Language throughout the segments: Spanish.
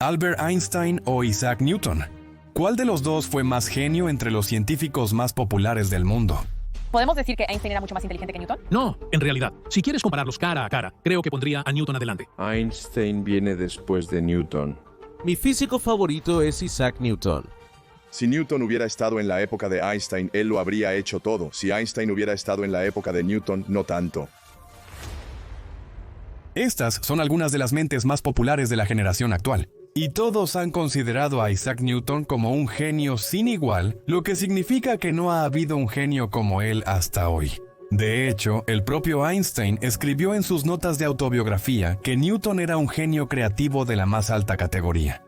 ¿Albert Einstein o Isaac Newton? ¿Cuál de los dos fue más genio entre los científicos más populares del mundo? ¿Podemos decir que Einstein era mucho más inteligente que Newton? No, en realidad, si quieres compararlos cara a cara, creo que pondría a Newton adelante. Einstein viene después de Newton. Mi físico favorito es Isaac Newton. Si Newton hubiera estado en la época de Einstein, él lo habría hecho todo. Si Einstein hubiera estado en la época de Newton, no tanto. Estas son algunas de las mentes más populares de la generación actual. Y todos han considerado a Isaac Newton como un genio sin igual, lo que significa que no ha habido un genio como él hasta hoy. De hecho, el propio Einstein escribió en sus notas de autobiografía que Newton era un genio creativo de la más alta categoría.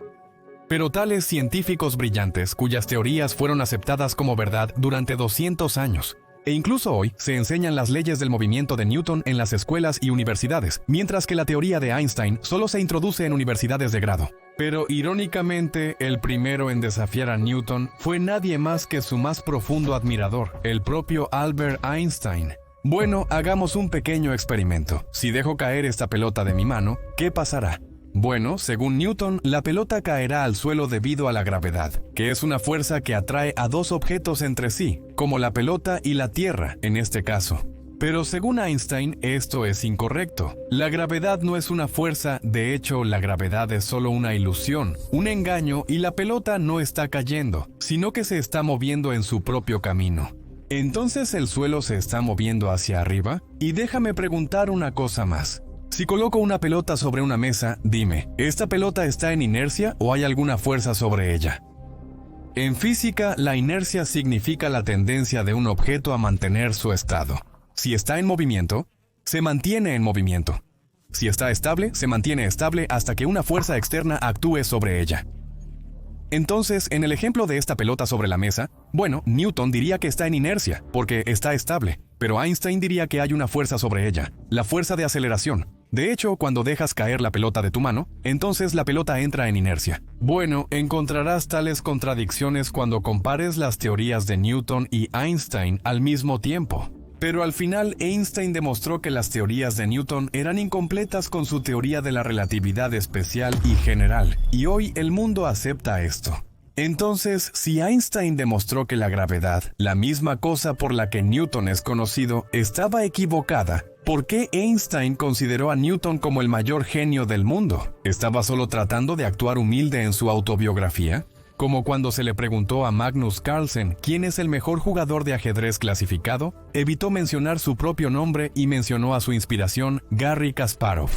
Pero tales científicos brillantes, cuyas teorías fueron aceptadas como verdad durante 200 años, e incluso hoy se enseñan las leyes del movimiento de Newton en las escuelas y universidades, mientras que la teoría de Einstein solo se introduce en universidades de grado. Pero irónicamente, el primero en desafiar a Newton fue nadie más que su más profundo admirador, el propio Albert Einstein. Bueno, hagamos un pequeño experimento. Si dejo caer esta pelota de mi mano, ¿qué pasará? Bueno, según Newton, la pelota caerá al suelo debido a la gravedad, que es una fuerza que atrae a dos objetos entre sí, como la pelota y la Tierra, en este caso. Pero según Einstein, esto es incorrecto. La gravedad no es una fuerza, de hecho, la gravedad es solo una ilusión, un engaño, y la pelota no está cayendo, sino que se está moviendo en su propio camino. ¿Entonces el suelo se está moviendo hacia arriba? Y déjame preguntar una cosa más. Si coloco una pelota sobre una mesa, dime, ¿esta pelota está en inercia o hay alguna fuerza sobre ella? En física, la inercia significa la tendencia de un objeto a mantener su estado. Si está en movimiento, se mantiene en movimiento. Si está estable, se mantiene estable hasta que una fuerza externa actúe sobre ella. Entonces, en el ejemplo de esta pelota sobre la mesa, bueno, Newton diría que está en inercia, porque está estable, pero Einstein diría que hay una fuerza sobre ella, la fuerza de aceleración. De hecho, cuando dejas caer la pelota de tu mano, entonces la pelota entra en inercia. Bueno, encontrarás tales contradicciones cuando compares las teorías de Newton y Einstein al mismo tiempo. Pero al final, Einstein demostró que las teorías de Newton eran incompletas con su teoría de la relatividad especial y general, y hoy el mundo acepta esto. Entonces, si Einstein demostró que la gravedad, la misma cosa por la que Newton es conocido, estaba equivocada, ¿por qué Einstein consideró a Newton como el mayor genio del mundo? ¿Estaba solo tratando de actuar humilde en su autobiografía? Como cuando se le preguntó a Magnus Carlsen quién es el mejor jugador de ajedrez clasificado, evitó mencionar su propio nombre y mencionó a su inspiración, Garry Kasparov.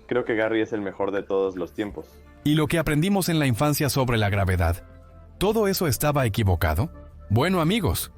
Creo que Garry es el mejor de todos los tiempos. Y lo que aprendimos en la infancia sobre la gravedad, ¿todo eso estaba equivocado? Bueno, amigos,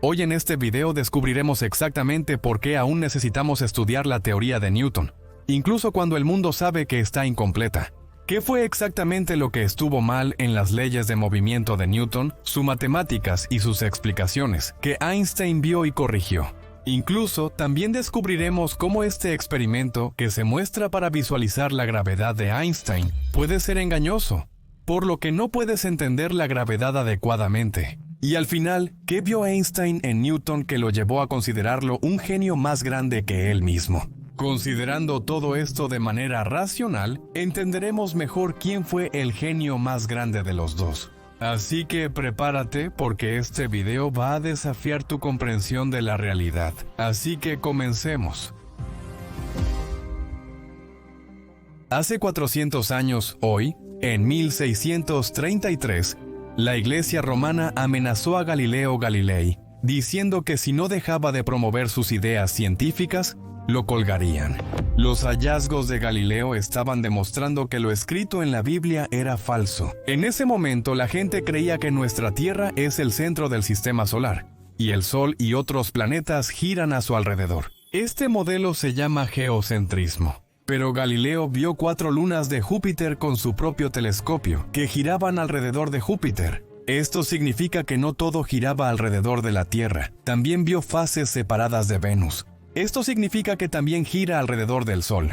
hoy en este video descubriremos exactamente por qué aún necesitamos estudiar la teoría de Newton, incluso cuando el mundo sabe que está incompleta. ¿Qué fue exactamente lo que estuvo mal en las leyes de movimiento de Newton, sus matemáticas y sus explicaciones, que Einstein vio y corrigió? Incluso también descubriremos cómo este experimento, que se muestra para visualizar la gravedad de Einstein, puede ser engañoso, por lo que no puedes entender la gravedad adecuadamente. Y al final, ¿qué vio Einstein en Newton que lo llevó a considerarlo un genio más grande que él mismo? Considerando todo esto de manera racional, entenderemos mejor quién fue el genio más grande de los dos. Así que prepárate porque este video va a desafiar tu comprensión de la realidad. Así que comencemos. Hace 400 años, hoy, en 1633, la Iglesia romana amenazó a Galileo Galilei, diciendo que si no dejaba de promover sus ideas científicas, lo colgarían. Los hallazgos de Galileo estaban demostrando que lo escrito en la Biblia era falso. En ese momento, la gente creía que nuestra Tierra es el centro del sistema solar, y el Sol y otros planetas giran a su alrededor. Este modelo se llama geocentrismo. Pero Galileo vio 4 lunas de Júpiter con su propio telescopio, que giraban alrededor de Júpiter. Esto significa que no todo giraba alrededor de la Tierra. También vio fases separadas de Venus. Esto significa que también gira alrededor del Sol.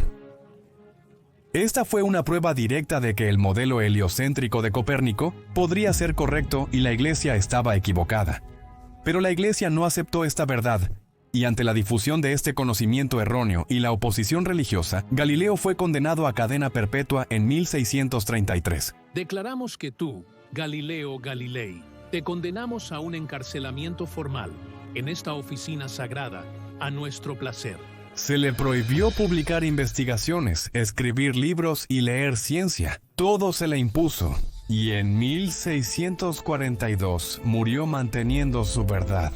Esta fue una prueba directa de que el modelo heliocéntrico de Copérnico podría ser correcto y la Iglesia estaba equivocada. Pero la Iglesia no aceptó esta verdad, y ante la difusión de este conocimiento erróneo y la oposición religiosa, Galileo fue condenado a cadena perpetua en 1633. Declaramos que tú, Galileo Galilei, te condenamos a un encarcelamiento formal en esta oficina sagrada a nuestro placer. Se le prohibió publicar investigaciones, escribir libros y leer ciencia. Todo se le impuso. Y en 1642 murió manteniendo su verdad.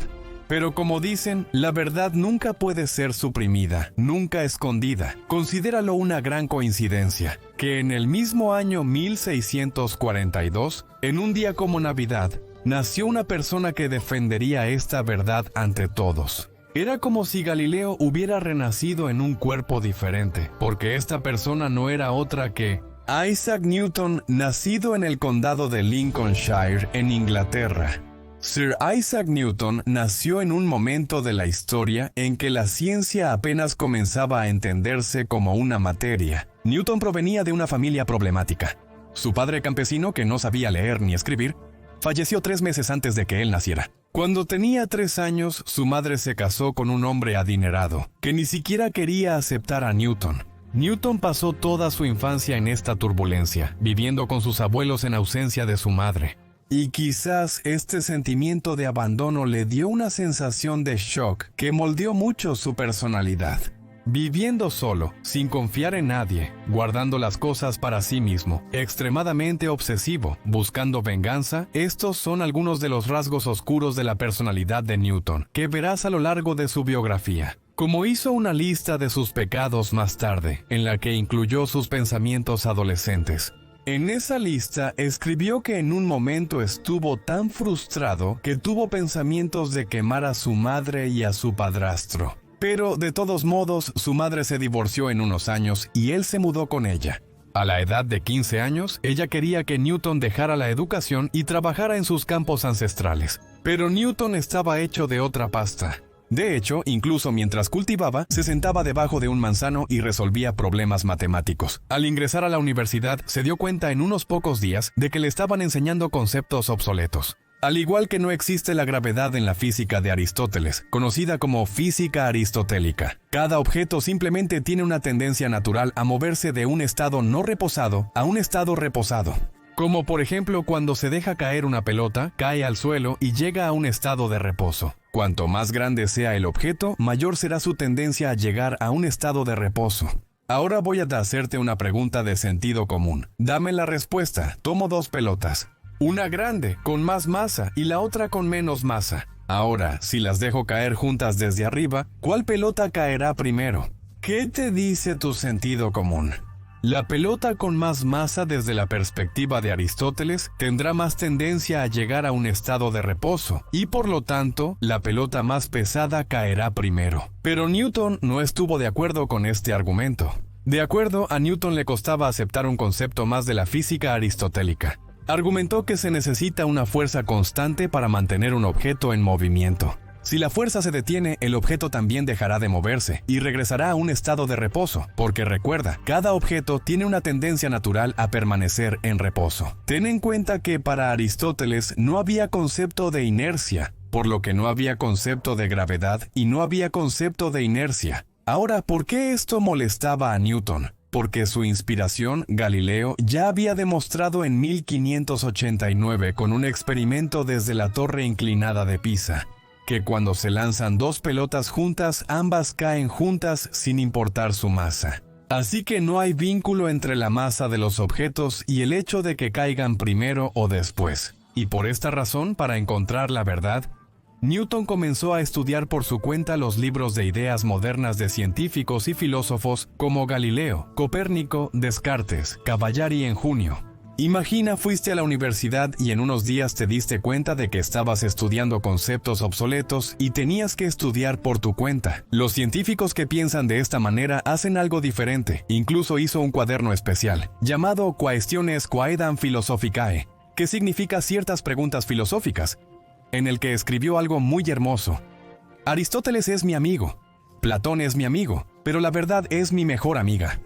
Pero como dicen, la verdad nunca puede ser suprimida, nunca escondida. Considéralo una gran coincidencia, que en el mismo año 1642, en un día como Navidad, nació una persona que defendería esta verdad ante todos. Era como si Galileo hubiera renacido en un cuerpo diferente, porque esta persona no era otra que Isaac Newton, nacido en el condado de Lincolnshire, en Inglaterra. Sir Isaac Newton nació en un momento de la historia en que la ciencia apenas comenzaba a entenderse como una materia. Newton provenía de una familia problemática. Su padre campesino, que no sabía leer ni escribir, falleció 3 meses antes de que él naciera. Cuando tenía 3 años, su madre se casó con un hombre adinerado, que ni siquiera quería aceptar a Newton. Newton pasó toda su infancia en esta turbulencia, viviendo con sus abuelos en ausencia de su madre. Y quizás este sentimiento de abandono le dio una sensación de shock que moldeó mucho su personalidad. Viviendo solo, sin confiar en nadie, guardando las cosas para sí mismo, extremadamente obsesivo, buscando venganza, estos son algunos de los rasgos oscuros de la personalidad de Newton, que verás a lo largo de su biografía. Como hizo una lista de sus pecados más tarde, en la que incluyó sus pensamientos adolescentes. En esa lista escribió que en un momento estuvo tan frustrado que tuvo pensamientos de quemar a su madre y a su padrastro. Pero de todos modos, su madre se divorció en unos años y él se mudó con ella. A la edad de 15 años, ella quería que Newton dejara la educación y trabajara en sus campos ancestrales. Pero Newton estaba hecho de otra pasta. De hecho, incluso mientras cultivaba, se sentaba debajo de un manzano y resolvía problemas matemáticos. Al ingresar a la universidad, se dio cuenta en unos pocos días de que le estaban enseñando conceptos obsoletos. Al igual que no existe la gravedad en la física de Aristóteles, conocida como física aristotélica. Cada objeto simplemente tiene una tendencia natural a moverse de un estado no reposado a un estado reposado. Como por ejemplo cuando se deja caer una pelota, cae al suelo y llega a un estado de reposo. Cuanto más grande sea el objeto, mayor será su tendencia a llegar a un estado de reposo. Ahora voy a hacerte una pregunta de sentido común. Dame la respuesta. Tomo 2 pelotas. Una grande, con más masa, y la otra con menos masa. Ahora, si las dejo caer juntas desde arriba, ¿cuál pelota caerá primero? ¿Qué te dice tu sentido común? La pelota con más masa desde la perspectiva de Aristóteles tendrá más tendencia a llegar a un estado de reposo, y por lo tanto, la pelota más pesada caerá primero. Pero Newton no estuvo de acuerdo con este argumento. De acuerdo, a Newton le costaba aceptar un concepto más de la física aristotélica. Argumentó que se necesita una fuerza constante para mantener un objeto en movimiento. Si la fuerza se detiene, el objeto también dejará de moverse y regresará a un estado de reposo, porque recuerda, cada objeto tiene una tendencia natural a permanecer en reposo. Ten en cuenta que para Aristóteles no había concepto de inercia, por lo que no había concepto de gravedad y no había concepto de inercia. Ahora, ¿por qué esto molestaba a Newton? Porque su inspiración, Galileo, ya había demostrado en 1589 con un experimento desde la torre inclinada de Pisa, que cuando se lanzan 2 pelotas juntas, ambas caen juntas sin importar su masa. Así que no hay vínculo entre la masa de los objetos y el hecho de que caigan primero o después. Y por esta razón, para encontrar la verdad, Newton comenzó a estudiar por su cuenta los libros de ideas modernas de científicos y filósofos como Galileo, Copérnico, Descartes, Cavallari en junio. Imagina fuiste a la universidad y en unos días te diste cuenta de que estabas estudiando conceptos obsoletos y tenías que estudiar por tu cuenta. Los científicos que piensan de esta manera hacen algo diferente. Incluso hizo un cuaderno especial, llamado Quaestiones Quaedam Philosophicae, que significa ciertas preguntas filosóficas, en el que escribió algo muy hermoso. Aristóteles es mi amigo, Platón es mi amigo, pero la verdad es mi mejor amiga.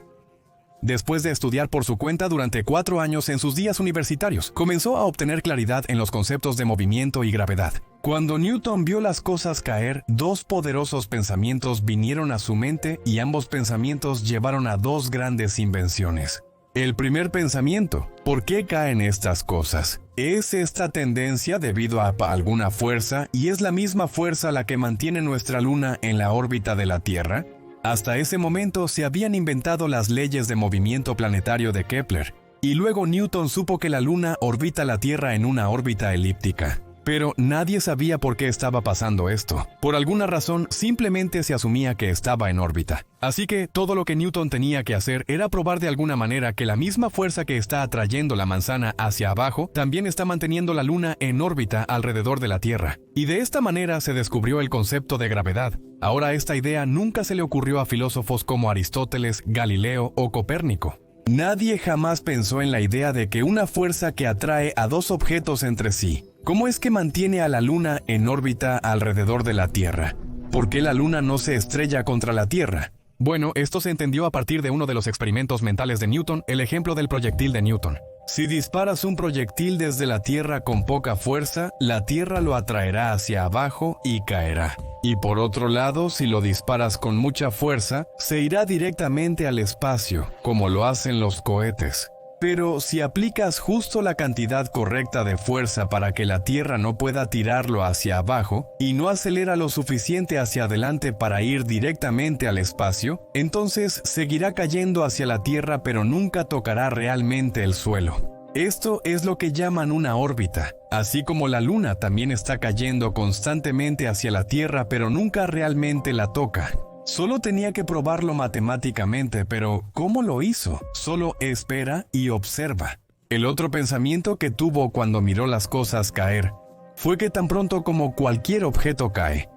Después de estudiar por su cuenta durante 4 años en sus días universitarios, comenzó a obtener claridad en los conceptos de movimiento y gravedad. Cuando Newton vio las cosas caer, 2 poderosos pensamientos vinieron a su mente y ambos pensamientos llevaron a 2 grandes invenciones. El primer pensamiento: ¿por qué caen estas cosas? ¿Es esta tendencia debido a alguna fuerza y es la misma fuerza la que mantiene nuestra luna en la órbita de la Tierra? Hasta ese momento se habían inventado las leyes de movimiento planetario de Kepler, y luego Newton supo que la luna orbita la Tierra en una órbita elíptica. Pero nadie sabía por qué estaba pasando esto. Por alguna razón, simplemente se asumía que estaba en órbita. Así que todo lo que Newton tenía que hacer era probar de alguna manera que la misma fuerza que está atrayendo la manzana hacia abajo también está manteniendo la luna en órbita alrededor de la Tierra. Y de esta manera se descubrió el concepto de gravedad. Ahora esta idea nunca se le ocurrió a filósofos como Aristóteles, Galileo o Copérnico. Nadie jamás pensó en la idea de que una fuerza que atrae a dos objetos entre sí, ¿cómo es que mantiene a la Luna en órbita alrededor de la Tierra? ¿Por qué la Luna no se estrella contra la Tierra? Bueno, esto se entendió a partir de uno de los experimentos mentales de Newton, el ejemplo del proyectil de Newton. Si disparas un proyectil desde la Tierra con poca fuerza, la Tierra lo atraerá hacia abajo y caerá. Y por otro lado, si lo disparas con mucha fuerza, se irá directamente al espacio, como lo hacen los cohetes. Pero si aplicas justo la cantidad correcta de fuerza para que la Tierra no pueda tirarlo hacia abajo y no acelera lo suficiente hacia adelante para ir directamente al espacio, entonces seguirá cayendo hacia la Tierra pero nunca tocará realmente el suelo. Esto es lo que llaman una órbita, así como la Luna también está cayendo constantemente hacia la Tierra pero nunca realmente la toca. Solo tenía que probarlo matemáticamente, pero ¿cómo lo hizo? Solo espera y observa. El otro pensamiento que tuvo cuando miró las cosas caer fue que tan pronto como cualquier objeto cae,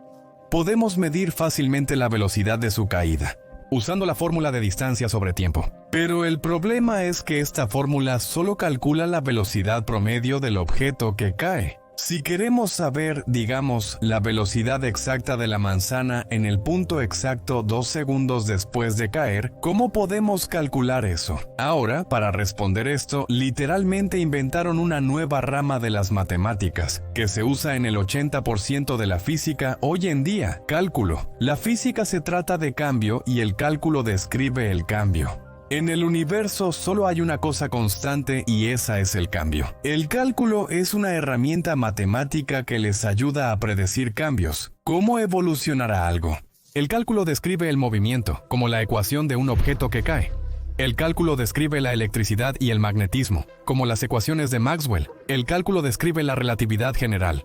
podemos medir fácilmente la velocidad de su caída, usando la fórmula de distancia sobre tiempo. Pero el problema es que esta fórmula solo calcula la velocidad promedio del objeto que cae. Si queremos saber, digamos, la velocidad exacta de la manzana en el punto exacto 2 segundos después de caer, ¿cómo podemos calcular eso? Ahora, para responder esto, literalmente inventaron una nueva rama de las matemáticas, que se usa en el 80% de la física hoy en día: cálculo. La física se trata de cambio y el cálculo describe el cambio. En el universo solo hay una cosa constante y esa es el cambio. El cálculo es una herramienta matemática que les ayuda a predecir cambios. ¿Cómo evolucionará algo? El cálculo describe el movimiento, como la ecuación de un objeto que cae. El cálculo describe la electricidad y el magnetismo, como las ecuaciones de Maxwell. El cálculo describe la relatividad general,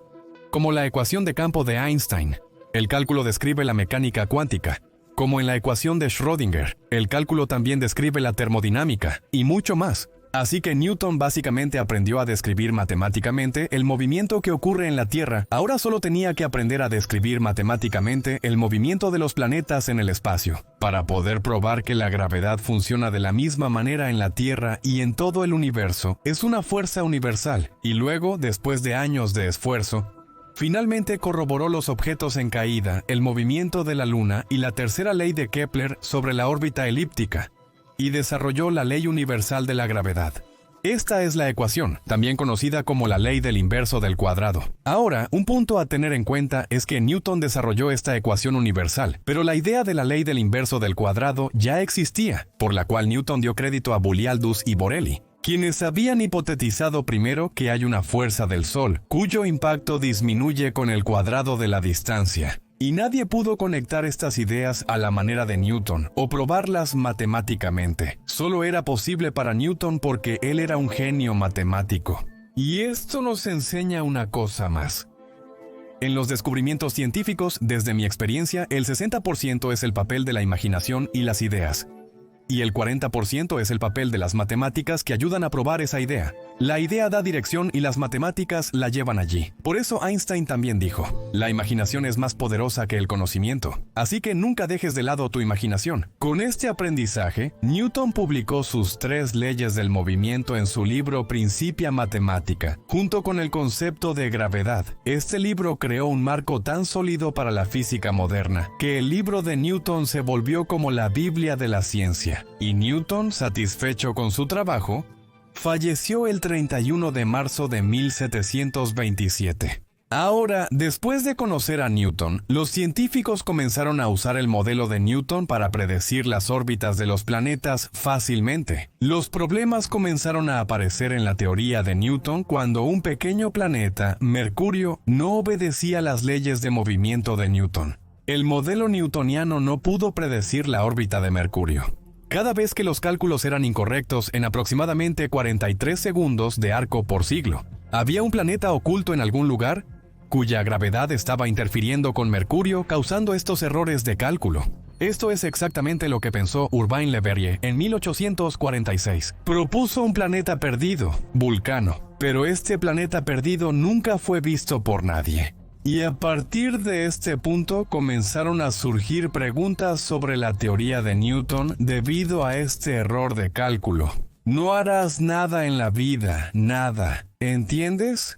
como la ecuación de campo de Einstein. El cálculo describe la mecánica cuántica, como en la ecuación de Schrödinger. El cálculo también describe la termodinámica, y mucho más. Así que Newton básicamente aprendió a describir matemáticamente el movimiento que ocurre en la Tierra. Ahora solo tenía que aprender a describir matemáticamente el movimiento de los planetas en el espacio, para poder probar que la gravedad funciona de la misma manera en la Tierra y en todo el universo. Es una fuerza universal. Y luego, después de años de esfuerzo, finalmente corroboró los objetos en caída, el movimiento de la Luna y la tercera ley de Kepler sobre la órbita elíptica, y desarrolló la ley universal de la gravedad. Esta es la ecuación, también conocida como la ley del inverso del cuadrado. Ahora, un punto a tener en cuenta es que Newton desarrolló esta ecuación universal, pero la idea de la ley del inverso del cuadrado ya existía, por la cual Newton dio crédito a Bullialdus y Borelli, quienes habían hipotetizado primero que hay una fuerza del Sol, cuyo impacto disminuye con el cuadrado de la distancia. Y nadie pudo conectar estas ideas a la manera de Newton o probarlas matemáticamente. Solo era posible para Newton porque él era un genio matemático. Y esto nos enseña una cosa más. En los descubrimientos científicos, desde mi experiencia, el 60% es el papel de la imaginación y las ideas. Y el 40% es el papel de las matemáticas que ayudan a probar esa idea. La idea da dirección y las matemáticas la llevan allí. Por eso Einstein también dijo, la imaginación es más poderosa que el conocimiento. Así que nunca dejes de lado tu imaginación. Con este aprendizaje, Newton publicó sus 3 leyes del movimiento en su libro Principia Mathematica, junto con el concepto de gravedad. Este libro creó un marco tan sólido para la física moderna, que el libro de Newton se volvió como la Biblia de la ciencia. Y Newton, satisfecho con su trabajo, falleció el 31 de marzo de 1727. Ahora, después de conocer a Newton, los científicos comenzaron a usar el modelo de Newton para predecir las órbitas de los planetas fácilmente. Los problemas comenzaron a aparecer en la teoría de Newton cuando un pequeño planeta, Mercurio, no obedecía las leyes de movimiento de Newton. El modelo newtoniano no pudo predecir la órbita de Mercurio. Cada vez que los cálculos eran incorrectos en aproximadamente 43 segundos de arco por siglo, había un planeta oculto en algún lugar cuya gravedad estaba interfiriendo con Mercurio, causando estos errores de cálculo. Esto es exactamente lo que pensó Urbain Le Verrier en 1846. Propuso un planeta perdido, Vulcano, pero este planeta perdido nunca fue visto por nadie. Y a partir de este punto comenzaron a surgir preguntas sobre la teoría de Newton debido a este error de cálculo. No harás nada en la vida, nada, ¿entiendes?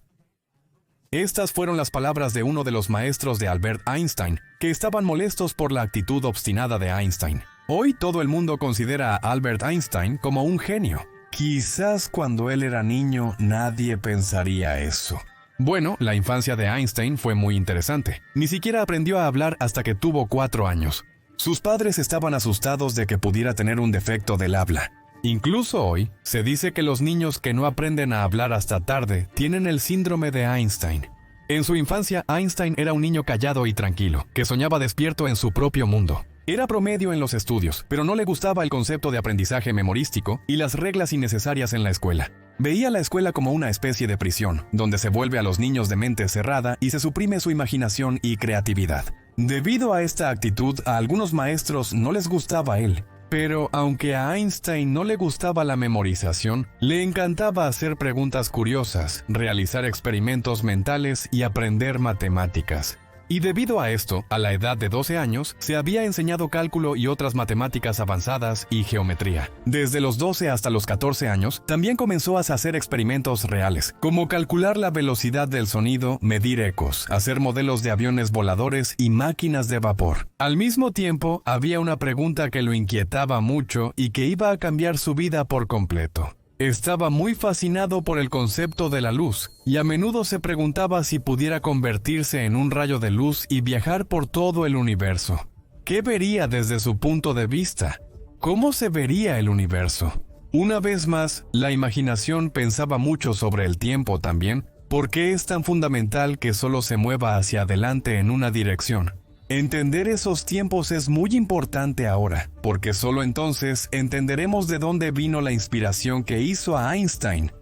Estas fueron las palabras de uno de los maestros de Albert Einstein, que estaban molestos por la actitud obstinada de Einstein. Hoy todo el mundo considera a Albert Einstein como un genio. Quizás cuando él era niño nadie pensaría eso. Bueno, la infancia de Einstein fue muy interesante. Ni siquiera aprendió a hablar hasta que tuvo 4 años. Sus padres estaban asustados de que pudiera tener un defecto del habla. Incluso hoy, se dice que los niños que no aprenden a hablar hasta tarde tienen el síndrome de Einstein. En su infancia, Einstein era un niño callado y tranquilo, que soñaba despierto en su propio mundo. Era promedio en los estudios, pero no le gustaba el concepto de aprendizaje memorístico y las reglas innecesarias en la escuela. Veía la escuela como una especie de prisión, donde se vuelve a los niños de mente cerrada y se suprime su imaginación y creatividad. Debido a esta actitud, a algunos maestros no les gustaba él. Pero aunque a Einstein no le gustaba la memorización, le encantaba hacer preguntas curiosas, realizar experimentos mentales y aprender matemáticas. Y debido a esto, a la edad de 12 años, se había enseñado cálculo y otras matemáticas avanzadas y geometría. Desde los 12 hasta los 14 años, también comenzó a hacer experimentos reales, como calcular la velocidad del sonido, medir ecos, hacer modelos de aviones voladores y máquinas de vapor. Al mismo tiempo, había una pregunta que lo inquietaba mucho y que iba a cambiar su vida por completo. Estaba muy fascinado por el concepto de la luz, y a menudo se preguntaba si pudiera convertirse en un rayo de luz y viajar por todo el universo. ¿Qué vería desde su punto de vista? ¿Cómo se vería el universo? Una vez más, la imaginación pensaba mucho sobre el tiempo también, ¿por qué es tan fundamental que solo se mueva hacia adelante en una dirección? Entender esos tiempos es muy importante ahora, porque solo entonces entenderemos de dónde vino la inspiración que hizo a Einstein.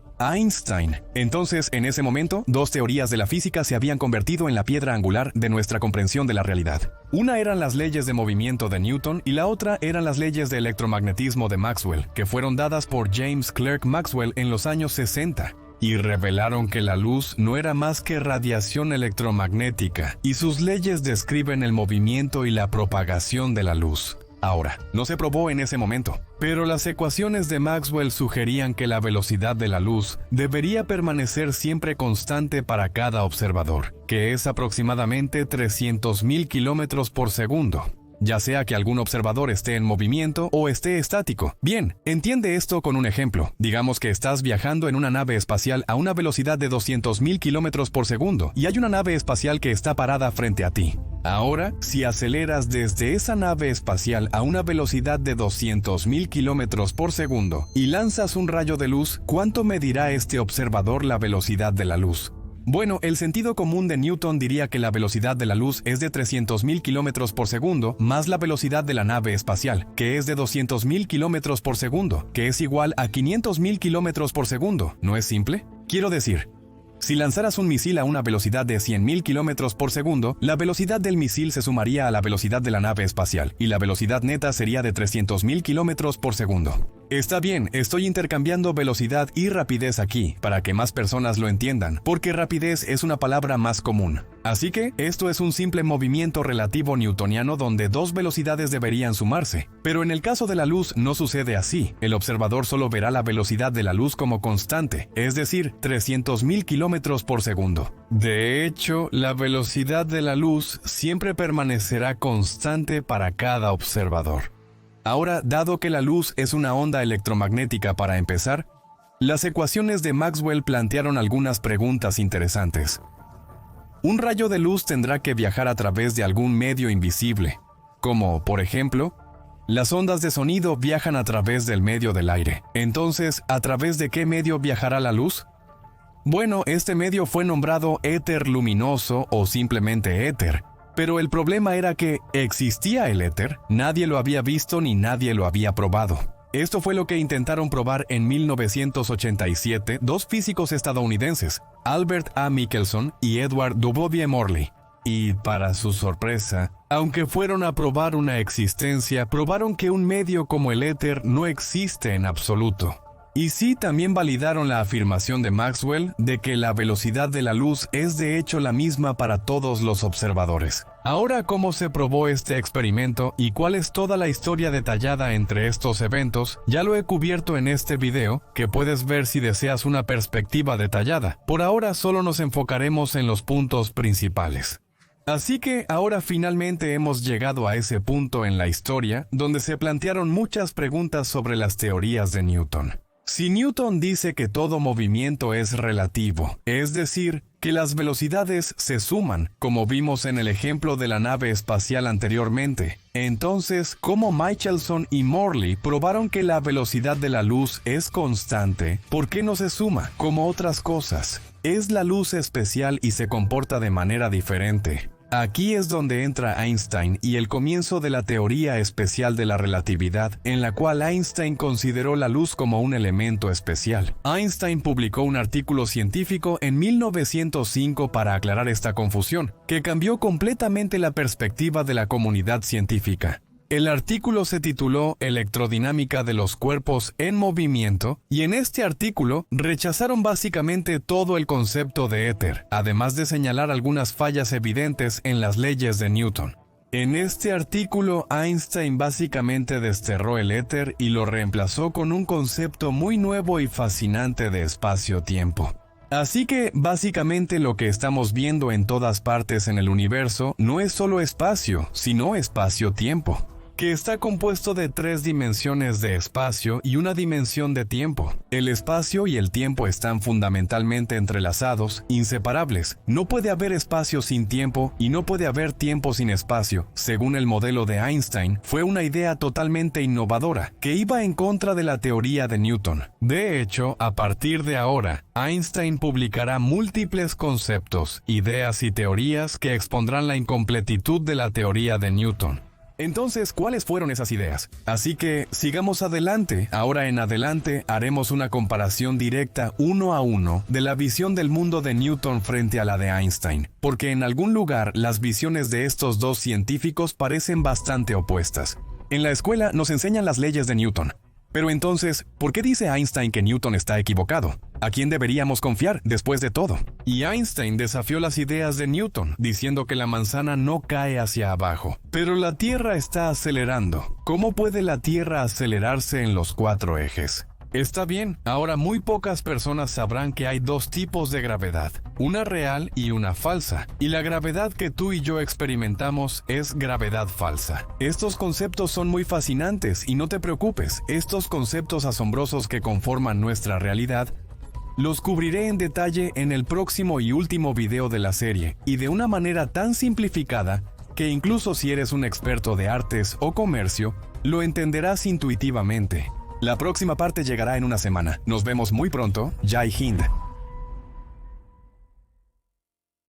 Entonces, en ese momento, 2 teorías de la física se habían convertido en la piedra angular de nuestra comprensión de la realidad. Una eran las leyes de movimiento de Newton y la otra eran las leyes de electromagnetismo de Maxwell, que fueron dadas por James Clerk Maxwell en los años 60. Y revelaron que la luz no era más que radiación electromagnética, y sus leyes describen el movimiento y la propagación de la luz. Ahora, no se probó en ese momento, pero las ecuaciones de Maxwell sugerían que la velocidad de la luz debería permanecer siempre constante para cada observador, que es aproximadamente 300.000 kilómetros por segundo. Ya sea que algún observador esté en movimiento o esté estático. Bien, entiende esto con un ejemplo. Digamos que estás viajando en una nave espacial a una velocidad de 200.000 kilómetros por segundo y hay una nave espacial que está parada frente a ti. Ahora, si aceleras desde esa nave espacial a una velocidad de 200.000 kilómetros por segundo y lanzas un rayo de luz, ¿cuánto medirá este observador la velocidad de la luz? Bueno, el sentido común de Newton diría que la velocidad de la luz es de 300.000 kilómetros por segundo más la velocidad de la nave espacial, que es de 200.000 kilómetros por segundo, que es igual a 500.000 kilómetros por segundo. ¿No es simple? Quiero decir, si lanzaras un misil a una velocidad de 100.000 kilómetros por segundo, la velocidad del misil se sumaría a la velocidad de la nave espacial, y la velocidad neta sería de 300.000 kilómetros por segundo. Está bien, estoy intercambiando velocidad y rapidez aquí, para que más personas lo entiendan, porque rapidez es una palabra más común. Así que, esto es un simple movimiento relativo newtoniano donde 2 velocidades deberían sumarse. Pero en el caso de la luz no sucede así. El observador solo verá la velocidad de la luz como constante, es decir, 300.000 kilómetros por segundo. De hecho, la velocidad de la luz siempre permanecerá constante para cada observador. Ahora, dado que la luz es una onda electromagnética para empezar, las ecuaciones de Maxwell plantearon algunas preguntas interesantes. Un rayo de luz tendrá que viajar a través de algún medio invisible, como, por ejemplo, las ondas de sonido viajan a través del medio del aire. Entonces, ¿a través de qué medio viajará la luz? Bueno, este medio fue nombrado éter luminoso o simplemente éter. Pero el problema era que existía el éter, nadie lo había visto ni nadie lo había probado. Esto fue lo que intentaron probar en 1987 dos físicos estadounidenses, Albert A. Michelson y Edward W. Morley. Y, para su sorpresa, aunque fueron a probar una existencia, probaron que un medio como el éter no existe en absoluto. Y sí, también validaron la afirmación de Maxwell de que la velocidad de la luz es de hecho la misma para todos los observadores. Ahora, ¿cómo se probó este experimento y cuál es toda la historia detallada entre estos eventos? Ya lo he cubierto en este video, que puedes ver si deseas una perspectiva detallada. Por ahora solo nos enfocaremos en los puntos principales. Así que ahora finalmente hemos llegado a ese punto en la historia donde se plantearon muchas preguntas sobre las teorías de Newton. Si Newton dice que todo movimiento es relativo, es decir, que las velocidades se suman, como vimos en el ejemplo de la nave espacial anteriormente, entonces, ¿cómo Michelson y Morley probaron que la velocidad de la luz es constante? ¿Por qué no se suma, como otras cosas? Es la luz especial y se comporta de manera diferente. Aquí es donde entra Einstein y el comienzo de la teoría especial de la relatividad, en la cual Einstein consideró la luz como un elemento especial. Einstein publicó un artículo científico en 1905 para aclarar esta confusión, que cambió completamente la perspectiva de la comunidad científica. El artículo se tituló Electrodinámica de los cuerpos en movimiento, y en este artículo rechazaron básicamente todo el concepto de éter, además de señalar algunas fallas evidentes en las leyes de Newton. En este artículo, Einstein básicamente desterró el éter y lo reemplazó con un concepto muy nuevo y fascinante de espacio-tiempo. Así que, básicamente lo que estamos viendo en todas partes en el universo no es solo espacio, sino espacio-tiempo, que está compuesto de 3 dimensiones de espacio y una dimensión de tiempo. El espacio y el tiempo están fundamentalmente entrelazados, inseparables. No puede haber espacio sin tiempo y no puede haber tiempo sin espacio. Según el modelo de Einstein, fue una idea totalmente innovadora, que iba en contra de la teoría de Newton. De hecho, a partir de ahora, Einstein publicará múltiples conceptos, ideas y teorías que expondrán la incompletitud de la teoría de Newton. Entonces, ¿cuáles fueron esas ideas? Así que, sigamos adelante. Ahora en adelante haremos una comparación directa 1 a 1 de la visión del mundo de Newton frente a la de Einstein, porque en algún lugar las visiones de estos dos científicos parecen bastante opuestas. En la escuela nos enseñan las leyes de Newton. Pero entonces, ¿por qué dice Einstein que Newton está equivocado? ¿A quién deberíamos confiar después de todo? Y Einstein desafió las ideas de Newton, diciendo que la manzana no cae hacia abajo. Pero la Tierra está acelerando. ¿Cómo puede la Tierra acelerarse en los 4 ejes? Está bien, ahora muy pocas personas sabrán que hay 2 tipos de gravedad, una real y una falsa, y la gravedad que tú y yo experimentamos es gravedad falsa. Estos conceptos son muy fascinantes y no te preocupes, estos conceptos asombrosos que conforman nuestra realidad los cubriré en detalle en el próximo y último video de la serie, y de una manera tan simplificada que incluso si eres un experto de artes o comercio, lo entenderás intuitivamente. La próxima parte llegará en una semana. Nos vemos muy pronto. Jai Hind.